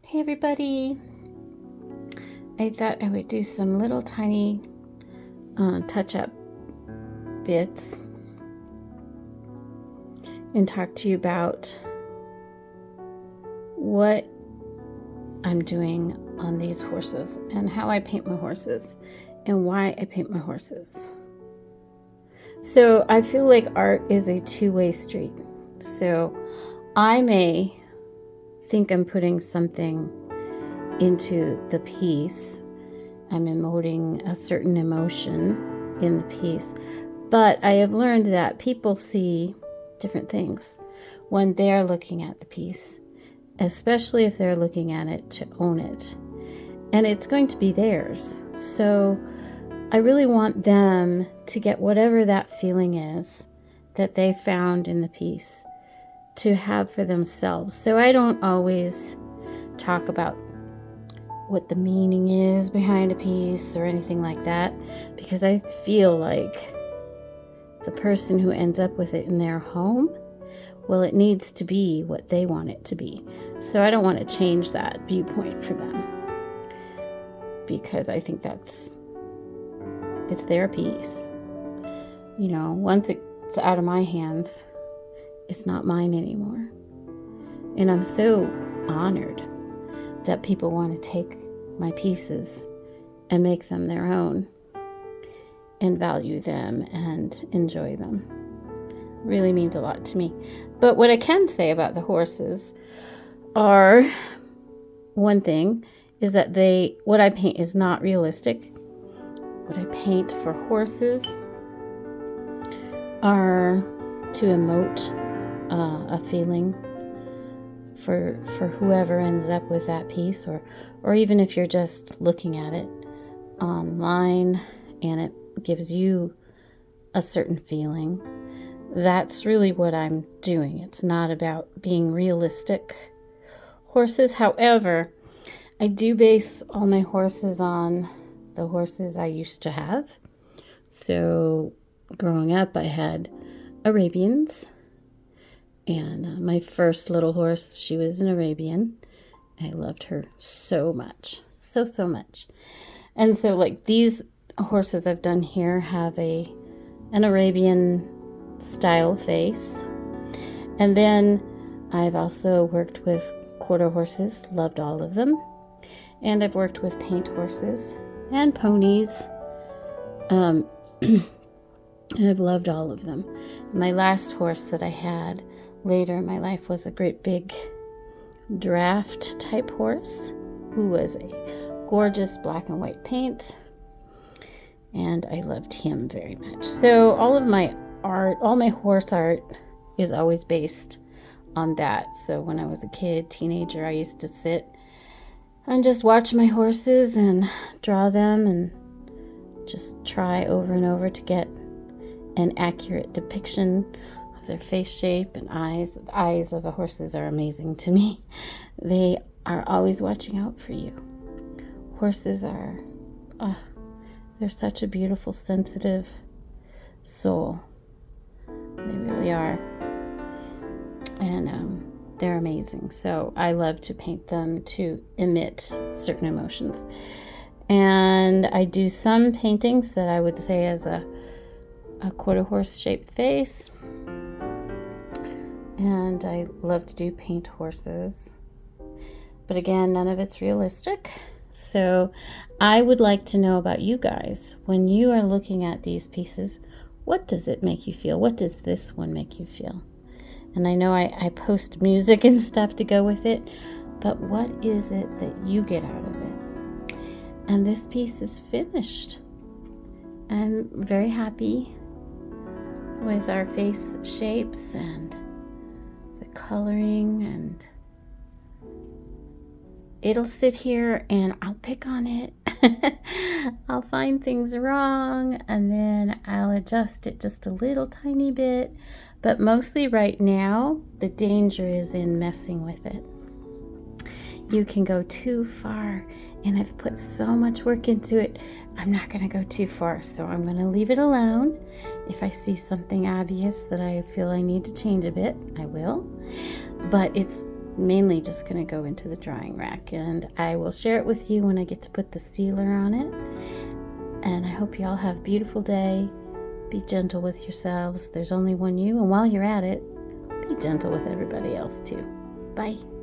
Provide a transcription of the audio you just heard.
Hey everybody! I thought I would do some little tiny touch-up bits and talk to you about what I'm doing on these horses and how I paint my horses and why I paint my horses. So I feel like art is a two-way street. So I may think I'm putting something into the piece. I'm emoting a certain emotion in the piece. But I have learned that people see different things when they're looking at the piece, especially if they're looking at it to own it. And it's going to be theirs. So I really want them to get whatever that feeling is that they found in the piece to have for themselves. So I don't always talk about what the meaning is behind a piece or anything like that, because I feel like the person who ends up with it in their home, well, it needs to be what they want it to be. So I don't want to change that viewpoint for them, because I think it's their piece. You know, once it's out of my hands, it's not mine anymore. And I'm so honored that people want to take my pieces and make them their own and value them and enjoy them. It really means a lot to me. But what I can say about the horses are, one thing is that what I paint is not realistic. What I paint for horses are to emote a feeling for whoever ends up with that piece, or even if you're just looking at it online and it gives you a certain feeling. That's really what I'm doing. It's not about being realistic horses. However, I do base all my horses on the horses I used to have. So growing up, I had Arabians. And my first little horse, she was an Arabian. I loved her so much. So much. And so like these horses I've done here have an Arabian style face. And then I've also worked with quarter horses, loved all of them. And I've worked with paint horses and ponies. I've loved all of them. My last horse that I had later in my life was a great big draft type horse who was a gorgeous black and white paint, and I loved him very much. So all of my art, all my horse art is always based on that. So when I was a kid, teenager, I used to sit and just watch my horses and draw them and just try over and over to get an accurate depiction their face shape and eyes. The eyes of the horses are amazing to me. They are always watching out for you. Horses are, they're such a beautiful, sensitive soul. They really are. And they're amazing. So I love to paint them to emit certain emotions. And I do some paintings that I would say as a quarter horse shaped face. And I love to do paint horses. But again, none of it's realistic. So I would like to know about you guys. When you are looking at these pieces, what does it make you feel? What does this one make you feel? And I know I post music and stuff to go with it, but what is it that you get out of it? And this piece is finished. I'm very happy with our face shapes and coloring, and it'll sit here and I'll pick on it. I'll find things wrong and then I'll adjust it just a little tiny bit, but mostly right now the danger is in messing with it. You can go too far, and I've put so much work into it. I'm not going to go too far, so I'm going to leave it alone. If I see something obvious that I feel I need to change a bit, I will. But it's mainly just going to go into the drying rack, and I will share it with you when I get to put the sealer on it. And I hope you all have a beautiful day. Be gentle with yourselves. There's only one you, and while you're at it, be gentle with everybody else too. Bye.